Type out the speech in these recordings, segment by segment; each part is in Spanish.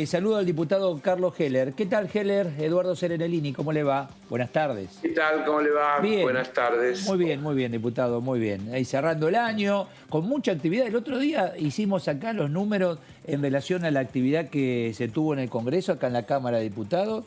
Saludo al diputado Carlos Heller. ¿Qué tal, Heller? Eduardo Serenellini, ¿cómo le va? Buenas tardes. ¿Qué tal? ¿Cómo le va? Bien, Buenas tardes. muy bien, diputado, muy bien. Ahí cerrando el año, con mucha actividad. El otro día hicimos acá los números en relación a la actividad que se tuvo en el Congreso, acá en la Cámara de Diputados.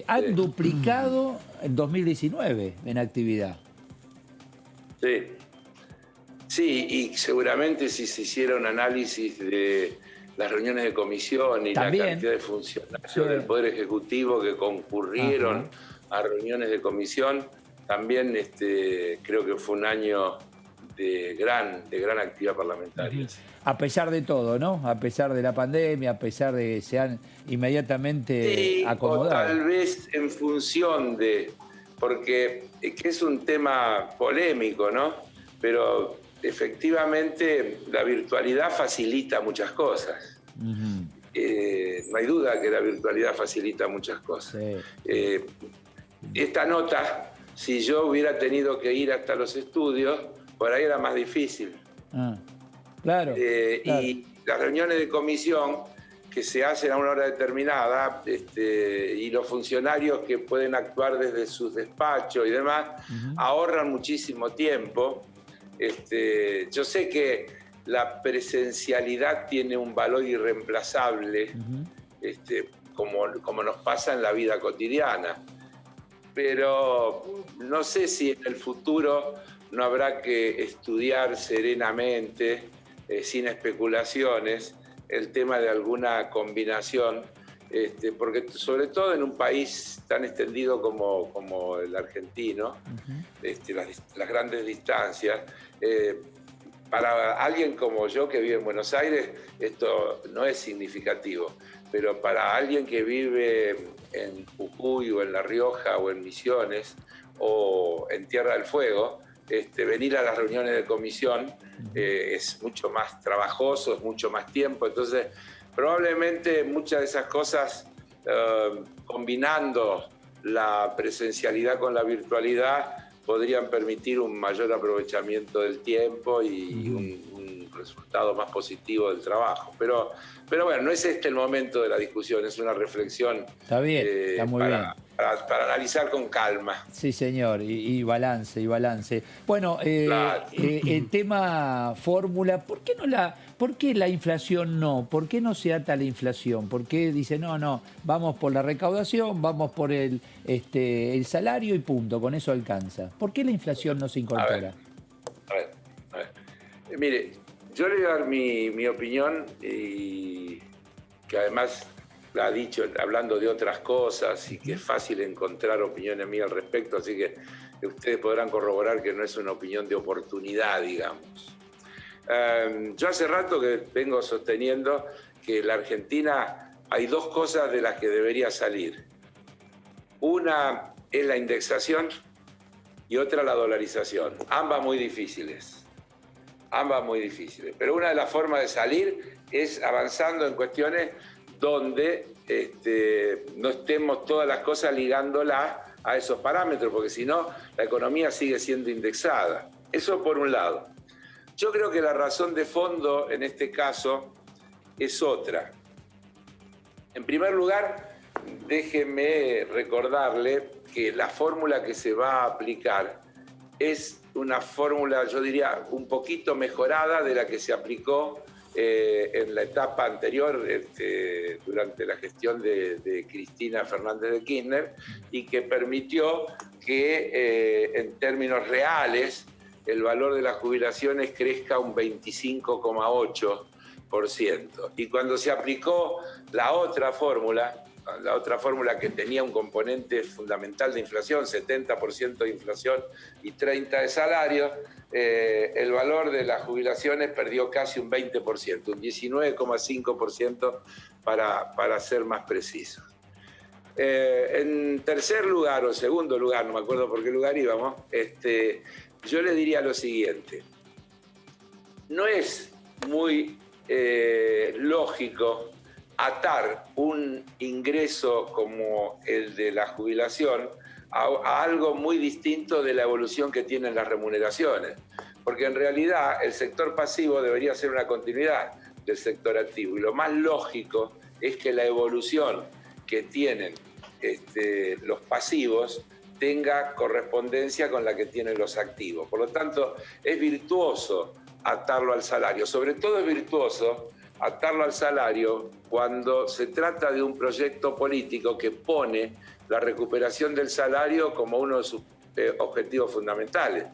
Han Sí, duplicado en 2019 en actividad. sí. Sí, y seguramente si se hiciera un análisis de las reuniones de comisión y la También. cantidad de Sí. funcionarios del Poder Ejecutivo que concurrieron Ajá. a reuniones de comisión, también creo que fue un año de gran actividad parlamentaria. Ujú. A pesar de todo, ¿no? A pesar de la pandemia, a pesar de que se han inmediatamente Sí, o acomodado. tal vez en función de, porque que es un tema polémico, ¿no? Pero efectivamente la virtualidad facilita muchas cosas. Ujú. No hay duda que la virtualidad facilita muchas cosas. Sí, sí. Eh, Esta nota, si yo hubiera tenido que ir hasta los estudios, por ahí era más difícil. Ah, claro, claro. Y las reuniones de comisión que se hacen a una hora determinada y los funcionarios que pueden actuar desde sus despachos y demás Ujú, ahorran muchísimo tiempo. Yo sé que la presencialidad tiene un valor irreemplazable, ujú. como nos pasa en la vida cotidiana, pero no sé si en el futuro no habrá que estudiar serenamente, sin especulaciones, el tema de alguna combinación, porque sobre todo en un país tan extendido como el argentino, Ujú. las grandes distancias, para alguien como yo que vive en Buenos Aires, esto no es significativo, pero para alguien que vive en Jujuy o en La Rioja o en Misiones o en Tierra del Fuego, venir a las reuniones de comisión Ujú. es mucho más trabajoso, es mucho más tiempo, entonces probablemente muchas de esas cosas, combinando la presencialidad con la virtualidad, podrían permitir un mayor aprovechamiento del tiempo y Ujú. un resultado más positivo del trabajo. Pero bueno, no es este el momento de la discusión, es una reflexión Está bien, está muy para, bien. para analizar con calma. Sí, señor, y balance, y balance. Bueno, Claro. el tema fórmula, ¿por qué la inflación no? ¿Por qué no se ata la inflación? ¿Por qué dice, no, no, vamos por la recaudación, vamos por el salario y punto, con eso alcanza? ¿Por qué la inflación no se A ver, incorpora? a ver, a ver. Mire, yo le voy a dar mi opinión y que además la ha dicho hablando de otras cosas y que Ujú. es fácil encontrar opiniones mías al respecto, así que ustedes podrán corroborar que no es una opinión de oportunidad, digamos. Yo hace rato que vengo sosteniendo que en la Argentina hay dos cosas de las que debería salir. Una es la indexación y otra la dolarización, ambas muy difíciles. Ambas muy difíciles. Pero una de las formas de salir es avanzando en cuestiones donde no estemos todas las cosas ligándolas a esos parámetros, porque si no, la economía sigue siendo indexada. Eso por un lado. Yo creo que la razón de fondo en este caso es otra. En primer lugar, déjeme recordarle que la fórmula que se va a aplicar es una fórmula, yo diría, un poquito mejorada de la que se aplicó en la etapa anterior, durante la gestión de Cristina Fernández de Kirchner, y que permitió que en términos reales el valor de las jubilaciones crezca un 25,8%. Y cuando se aplicó la otra fórmula que tenía un componente fundamental de inflación, 70% de inflación y 30% de salario, el valor de las jubilaciones perdió casi un 20%, un 19,5% para ser más precisos. En tercer lugar o segundo lugar, no me acuerdo por qué lugar íbamos, yo le diría lo siguiente. No es muy lógico atar un ingreso como el de la jubilación a algo muy distinto de la evolución que tienen las remuneraciones, porque en realidad el sector pasivo debería ser una continuidad. del sector activo. Y lo más lógico es que la evolución que tienen los pasivos tenga correspondencia con la que tienen los activos. Por lo tanto, es virtuoso atarlo al salario. Sobre todo es virtuoso atarlo al salario cuando se trata de un proyecto político que pone la recuperación del salario como uno de sus objetivos fundamentales.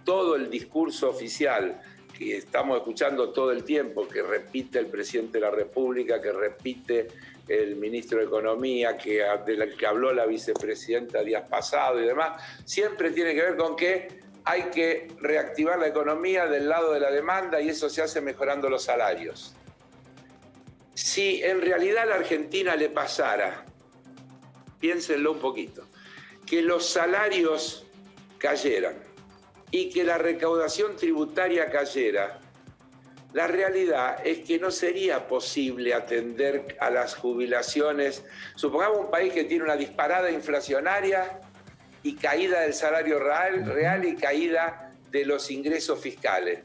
Todo el discurso oficial que estamos escuchando todo el tiempo, que repite el presidente de la República, que repite el ministro de Economía, de la que habló la vicepresidenta días pasados y demás, siempre tiene que ver con que hay que reactivar la economía del lado de la demanda y eso se hace mejorando los salarios. Si en realidad a la Argentina le pasara, piénsenlo un poquito, que los salarios cayeran y que la recaudación tributaria cayera, la realidad es que no sería posible atender a las jubilaciones. Supongamos un país que tiene una disparada inflacionaria y caída del salario real y caída de los ingresos fiscales.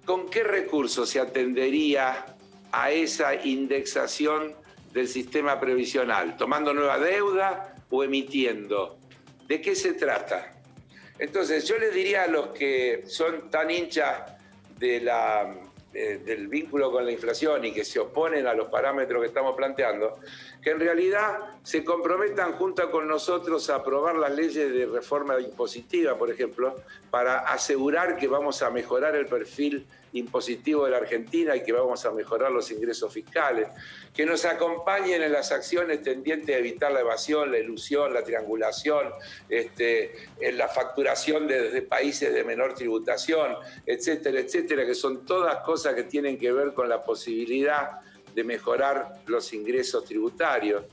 ¿Con qué recursos se atendería a esa indexación del sistema previsional? ¿Tomando nueva deuda o emitiendo? ¿De qué se trata? Entonces, yo les diría a los que son tan hinchas del vínculo con la inflación y que se oponen a los parámetros que estamos planteando, que en realidad se comprometan junto con nosotros a aprobar las leyes de reforma impositiva, por ejemplo, para asegurar que vamos a mejorar el perfil impositivo de la Argentina y que vamos a mejorar los ingresos fiscales, que nos acompañen en las acciones tendientes a evitar la evasión, la ilusión, la triangulación, en la facturación desde países de menor tributación, etcétera, etcétera, que son todas cosas que tienen que ver con la posibilidad de mejorar los ingresos tributarios.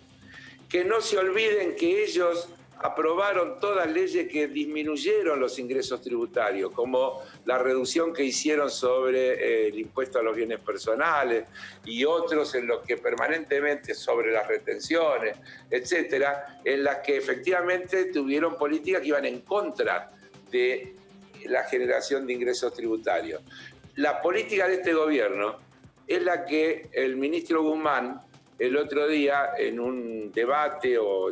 Que no se olviden que ellos aprobaron todas leyes que disminuyeron los ingresos tributarios, como la reducción que hicieron sobre el impuesto a los bienes personales y otros en los que permanentemente sobre las retenciones, etcétera, en las que efectivamente tuvieron políticas que iban en contra de la generación de ingresos tributarios. La política de este gobierno es la que el ministro Guzmán el otro día en un debate o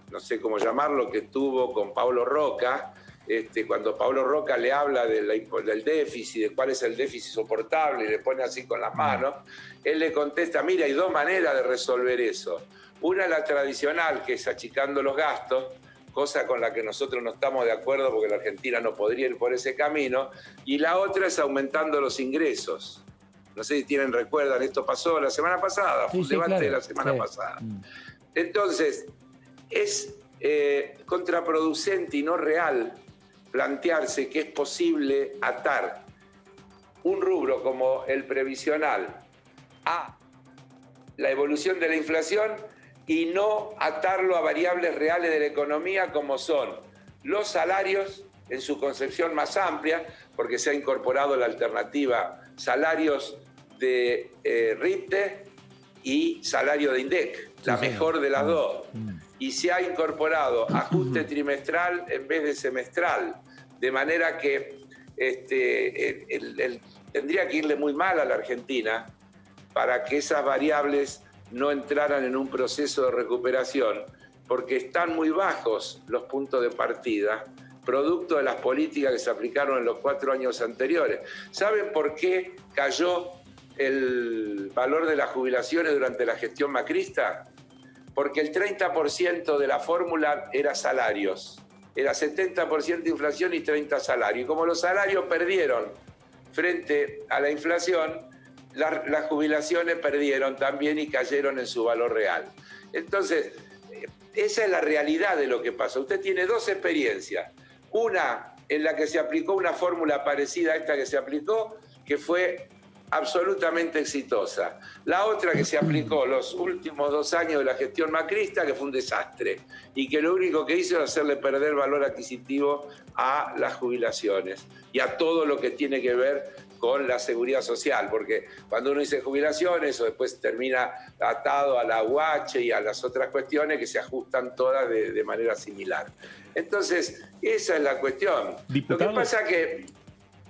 no sé cómo llamarlo, que tuvo con Pablo Roca, cuando Pablo Roca le habla del déficit, de cuál es el déficit soportable y le pone así con las manos, él le contesta, mira, hay dos maneras de resolver eso. Una es la tradicional, que es achicando los gastos, cosa con la que nosotros no estamos de acuerdo porque la Argentina no podría ir por ese camino, y la otra es aumentando los ingresos. No sé si recuerdan, esto pasó la semana pasada, fue un debate de la semana pasada. Entonces, es contraproducente y no real plantearse que es posible atar un rubro como el previsional a la evolución de la inflación y no atarlo a variables reales de la economía como son los salarios en su concepción más amplia, porque se ha incorporado la alternativa salarios de RIPTE y salario de INDEC, la mejor de las dos. Y se ha incorporado ajuste trimestral en vez de semestral, de manera que tendría que irle muy mal a la Argentina para que esas variables no entraran en un proceso de recuperación, porque están muy bajos los puntos de partida, producto de las políticas que se aplicaron en los 4 años anteriores. ¿Saben por qué cayó el valor de las jubilaciones durante la gestión macrista? Porque el 30% de la fórmula era salarios. Era 70% inflación y 30% salario. Y como los salarios perdieron frente a la inflación, las jubilaciones perdieron también y cayeron en su valor real. Entonces, esa es la realidad de lo que pasa. Usted tiene dos experiencias. Una en la que se aplicó una fórmula parecida a esta que se aplicó, que fue absolutamente exitosa. La otra que se aplicó los últimos 2 años de la gestión macrista, que fue un desastre y que lo único que hizo es hacerle perder valor adquisitivo a las jubilaciones y a todo lo que tiene que ver con la seguridad social, porque cuando uno dice jubilaciones, eso después termina atado a la UH y a las otras cuestiones que se ajustan todas de manera similar. Entonces, esa es la cuestión. Diputado, lo que pasa que...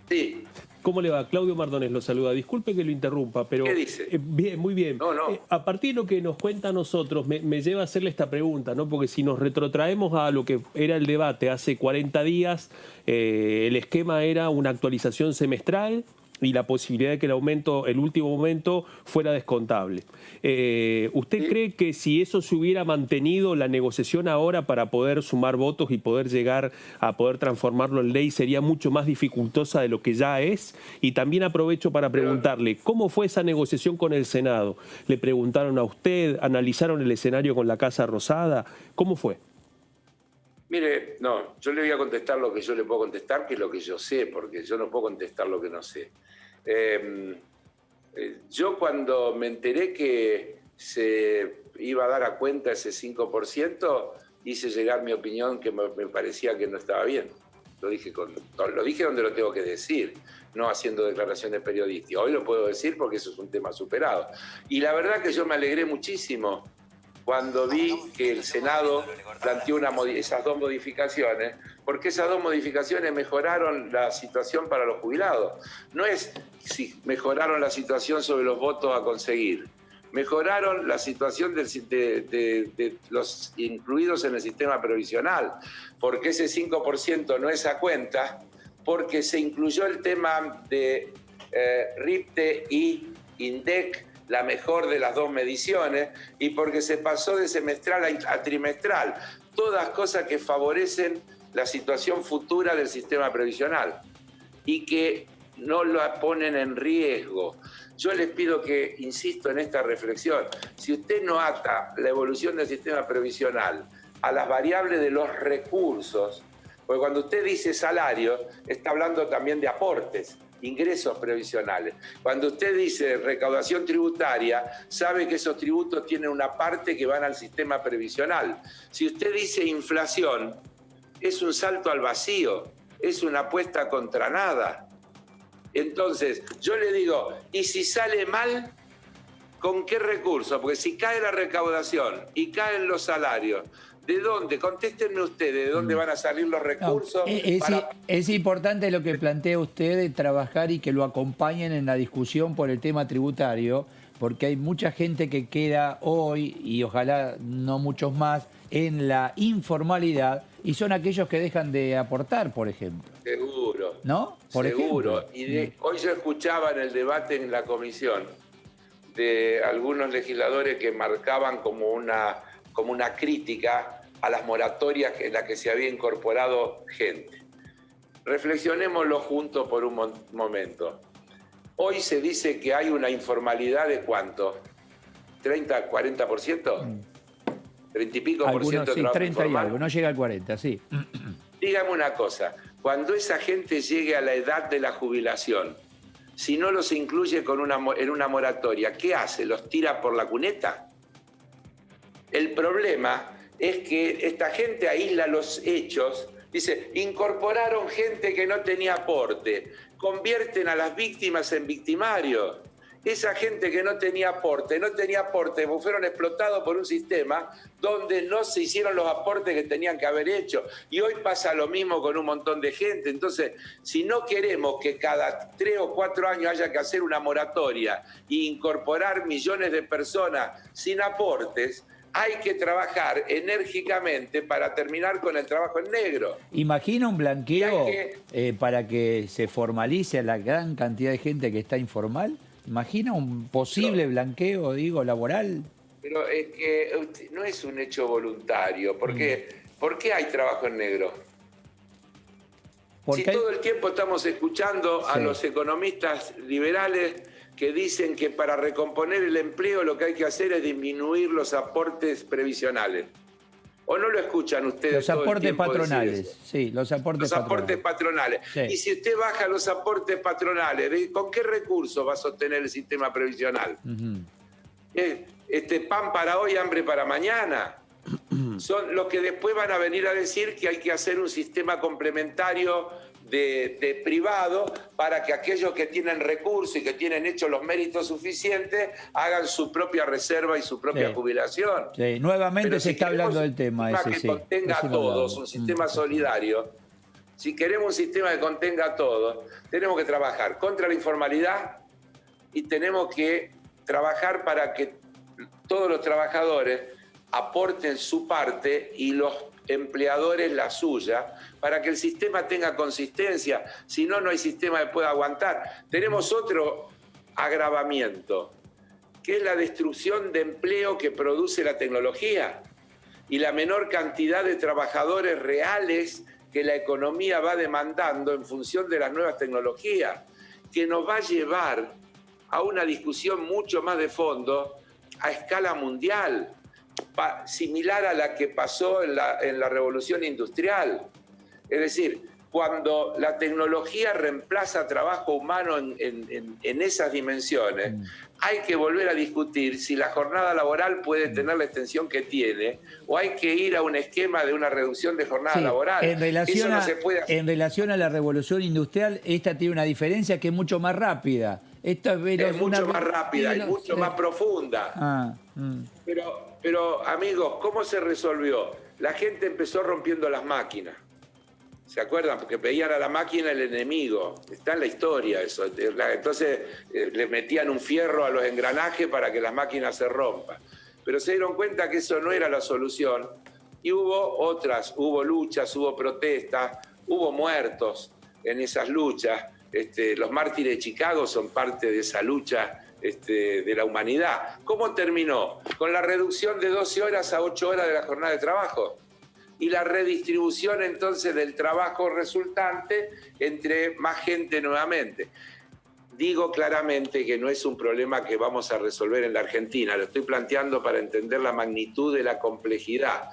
Sí. ¿Cómo le va? Claudio Mardones lo saluda. Disculpe que lo interrumpa, pero... ¿Qué dice? Bien, muy bien. No, no. A partir de lo que nos cuenta a nosotros, me lleva a hacerle esta pregunta, ¿no? Porque si nos retrotraemos a lo que era el debate hace 40 días, el esquema era una actualización semestral y la posibilidad de que el último aumento fuera descontable. ¿Usted Sí. cree que si eso se hubiera mantenido, la negociación ahora para poder sumar votos y poder llegar a poder transformarlo en ley sería mucho más dificultosa de lo que ya es? Y también aprovecho para preguntarle, ¿cómo fue esa negociación con el Senado? ¿Le preguntaron a usted? ¿Analizaron el escenario con la Casa Rosada? ¿Cómo fue? Mire, no, yo le voy a contestar lo que yo le puedo contestar, que es lo que yo sé, porque yo no puedo contestar lo que no sé. Yo cuando me enteré que se iba a dar a cuenta ese 5%, hice llegar mi opinión que me parecía que no estaba bien. Lo dije donde lo tengo que decir, no haciendo declaraciones periodísticas. Hoy lo puedo decir porque eso es un tema superado. Y la verdad que yo me alegré muchísimo cuando vi que el Senado planteó esas dos modificaciones, porque esas dos modificaciones mejoraron la situación para los jubilados. No es si mejoraron la situación sobre los votos a conseguir, mejoraron la situación de los incluidos en el sistema previsional, porque ese 5% no es a cuenta, porque se incluyó el tema de RIPTE y INDEC, la mejor de las dos mediciones, y porque se pasó de semestral a trimestral. Todas cosas que favorecen la situación futura del sistema previsional y que no la ponen en riesgo. Yo les pido que, insisto en esta reflexión, si usted no ata la evolución del sistema previsional a las variables de los recursos, porque cuando usted dice salario, está hablando también de aportes, ingresos previsionales. Cuando usted dice recaudación tributaria, sabe que esos tributos tienen una parte que van al sistema previsional. Si usted dice inflación, es un salto al vacío, es una apuesta contra nada. Entonces, yo le digo, ¿y si sale mal? ¿Con qué recursos? Porque si cae la recaudación y caen los salarios, ¿de dónde? Contéstenme ustedes, ¿de dónde van a salir los recursos? Es importante lo que plantea usted de trabajar y que lo acompañen en la discusión por el tema tributario, porque hay mucha gente que queda hoy, y ojalá no muchos más, en la informalidad, y son aquellos que dejan de aportar, por ejemplo. Seguro. ¿No? Seguro. Y hoy yo escuchaba en el debate en la comisión de algunos legisladores que marcaban como una crítica a las moratorias en las que se había incorporado gente. Reflexionémoslo juntos por un momento. Hoy se dice que hay una informalidad de ¿cuánto? ¿30, 40%? ¿30 y pico por ciento de trabajo 30 informal? y algo, no llega al 40, sí. Dígame una cosa, cuando esa gente llegue a la edad de la jubilación, si no los incluye en una moratoria, ¿qué hace? ¿Los tira por la cuneta? El problema es que esta gente aísla los hechos, dice, incorporaron gente que no tenía aporte, convierten a las víctimas en victimarios. Esa gente que no tenía aporte, porque fueron explotados por un sistema donde no se hicieron los aportes que tenían que haber hecho. Y hoy pasa lo mismo con un montón de gente. Entonces, si no queremos que cada 3 o 4 años haya que hacer una moratoria e incorporar millones de personas sin aportes, hay que trabajar enérgicamente para terminar con el trabajo en negro. Imagina un blanqueo para que se formalice la gran cantidad de gente que está informal. ¿Imagina un posible blanqueo, laboral? Pero es que no es un hecho voluntario. ¿Por qué hay trabajo en negro? Si todo el tiempo estamos escuchando a los economistas liberales que dicen que para recomponer el empleo lo que hay que hacer es disminuir los aportes previsionales. ¿O no lo escuchan ustedes? Los todo aportes el tiempo patronales, sí, los aportes patronales. Sí. Y si usted baja los aportes patronales, ¿con qué recursos va a sostener el sistema previsional? Pan para hoy, hambre para mañana. Son los que después van a venir a decir que hay que hacer un sistema complementario de privado para que aquellos que tienen recursos y que tienen hechos los méritos suficientes hagan su propia reserva y su propia jubilación. Sí, nuevamente se está hablando del tema ese. Que contenga a todos, un sistema solidario, Si queremos un sistema que contenga a todos, tenemos que trabajar contra la informalidad y tenemos que trabajar para que todos los trabajadores aporten su parte y los empleadores la suya, para que el sistema tenga consistencia. Si no, no hay sistema que pueda aguantar. Tenemos otro agravamiento, que es la destrucción de empleo que produce la tecnología y la menor cantidad de trabajadores reales que la economía va demandando en función de las nuevas tecnologías, que nos va a llevar a una discusión mucho más de fondo a escala mundial, similar a la que pasó en la revolución industrial. Es decir, cuando la tecnología reemplaza trabajo humano en esas dimensiones, hay que volver a discutir si la jornada laboral puede tener la extensión que tiene o hay que ir a un esquema de una reducción de jornada laboral. En relación, Eso no se puede hacer. en relación a la revolución industrial, esta tiene una diferencia que es mucho más rápida. Esto es mucho más rápida y mucho más profunda. Pero, amigos, ¿cómo se resolvió? La gente empezó rompiendo las máquinas. ¿Se acuerdan? Porque veían a la máquina el enemigo. Está en la historia eso. Entonces le metían un fierro a los engranajes para que las máquinas se rompan. Pero se dieron cuenta que eso no era la solución. Y hubo otras, hubo luchas, hubo protestas, hubo muertos en esas luchas. Los mártires de Chicago son parte de esa lucha de la humanidad. ¿Cómo terminó? Con la reducción de 12 horas a 8 horas de la jornada de trabajo y la redistribución entonces del trabajo resultante entre más gente nuevamente. Digo claramente que no es un problema que vamos a resolver en la Argentina, lo estoy planteando para entender la magnitud de la complejidad.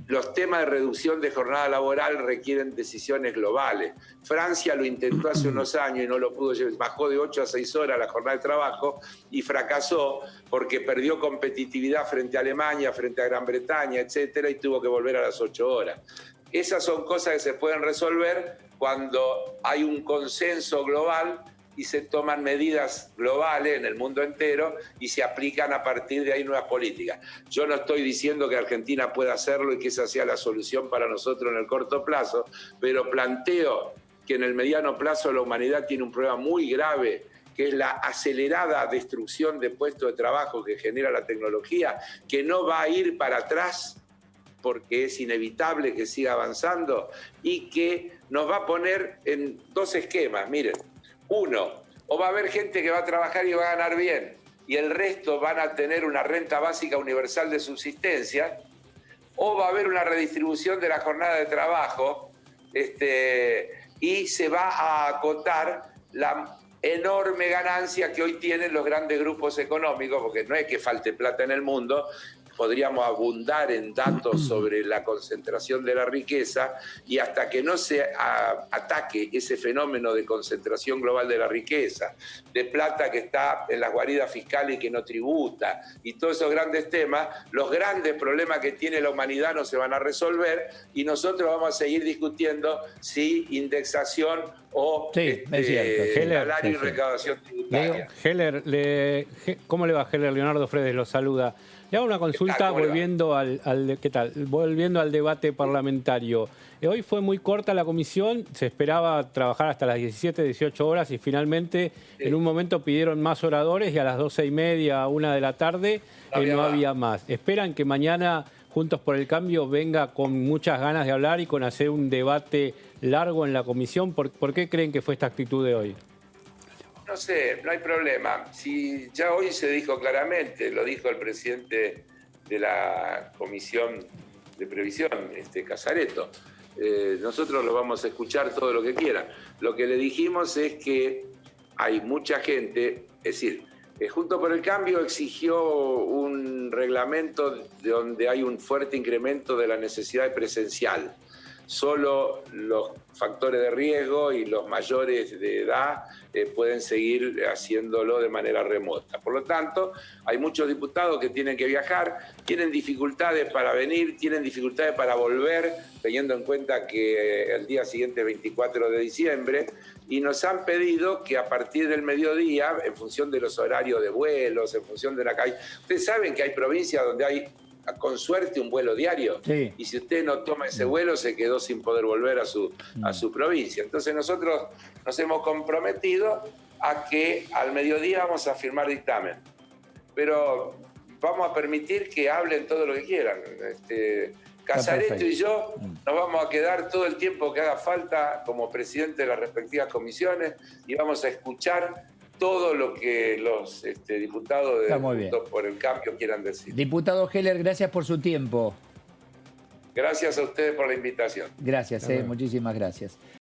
Los temas de reducción de jornada laboral requieren decisiones globales. Francia lo intentó hace unos años y no lo pudo llevar, bajó de 8 a 6 horas la jornada de trabajo y fracasó porque perdió competitividad frente a Alemania, frente a Gran Bretaña, etcétera, y tuvo que volver a las 8 horas. Esas son cosas que se pueden resolver cuando hay un consenso global y se toman medidas globales en el mundo entero y se aplican a partir de ahí nuevas políticas. Yo no estoy diciendo que Argentina pueda hacerlo y que esa sea la solución para nosotros en el corto plazo, pero planteo que en el mediano plazo la humanidad tiene un problema muy grave, que es la acelerada destrucción de puestos de trabajo que genera la tecnología, que no va a ir para atrás porque es inevitable que siga avanzando y que nos va a poner en dos esquemas. Miren, uno, o va a haber gente que va a trabajar y va a ganar bien y el resto van a tener una renta básica universal de subsistencia, o va a haber una redistribución de la jornada de trabajo y se va a acotar la enorme ganancia que hoy tienen los grandes grupos económicos, porque no es que falte plata en el mundo. Podríamos abundar en datos sobre la concentración de la riqueza y hasta que no se ataque ese fenómeno de concentración global de la riqueza, de plata que está en las guaridas fiscales y que no tributa, y todos esos grandes temas, los grandes problemas que tiene la humanidad no se van a resolver y nosotros vamos a seguir discutiendo si indexación o salario y recaudación tributaria. Heller, ¿cómo le va, Heller? Leonardo Fredes lo saluda. Le hago una consulta volviendo volviendo al debate parlamentario. Hoy fue muy corta la comisión, se esperaba trabajar hasta las 17, 18 horas y finalmente en un momento pidieron más oradores y a las 12:30, 1 de la tarde no había más. ¿Esperan que mañana Juntos por el Cambio venga con muchas ganas de hablar y con hacer un debate largo en la comisión? ¿Por qué creen que fue esta actitud de hoy? No sé, no hay problema. Si ya hoy se dijo claramente, lo dijo el presidente de la Comisión de Previsión, Casareto. Nosotros lo vamos a escuchar todo lo que quiera. Lo que le dijimos es que hay mucha gente, es decir, Juntos por el Cambio exigió un reglamento donde hay un fuerte incremento de la necesidad presencial. Solo los factores de riesgo y los mayores de edad pueden seguir haciéndolo de manera remota. Por lo tanto, hay muchos diputados que tienen que viajar, tienen dificultades para venir, tienen dificultades para volver, teniendo en cuenta que el día siguiente es 24 de diciembre, y nos han pedido que a partir del mediodía, en función de los horarios de vuelos, en función de la calle... Ustedes saben que hay provincias donde hay con suerte un vuelo diario. Sí. Y si usted no toma ese vuelo, se quedó sin poder volver a su provincia. Entonces nosotros nos hemos comprometido a que al mediodía vamos a firmar dictamen. Pero vamos a permitir que hablen todo lo que quieran. Casareto y yo nos vamos a quedar todo el tiempo que haga falta como presidente de las respectivas comisiones y vamos a escuchar todo lo que los diputados de Juntos por el Cambio quieran decir. Diputado Heller, gracias por su tiempo. Gracias a ustedes por la invitación. Gracias, muchísimas gracias.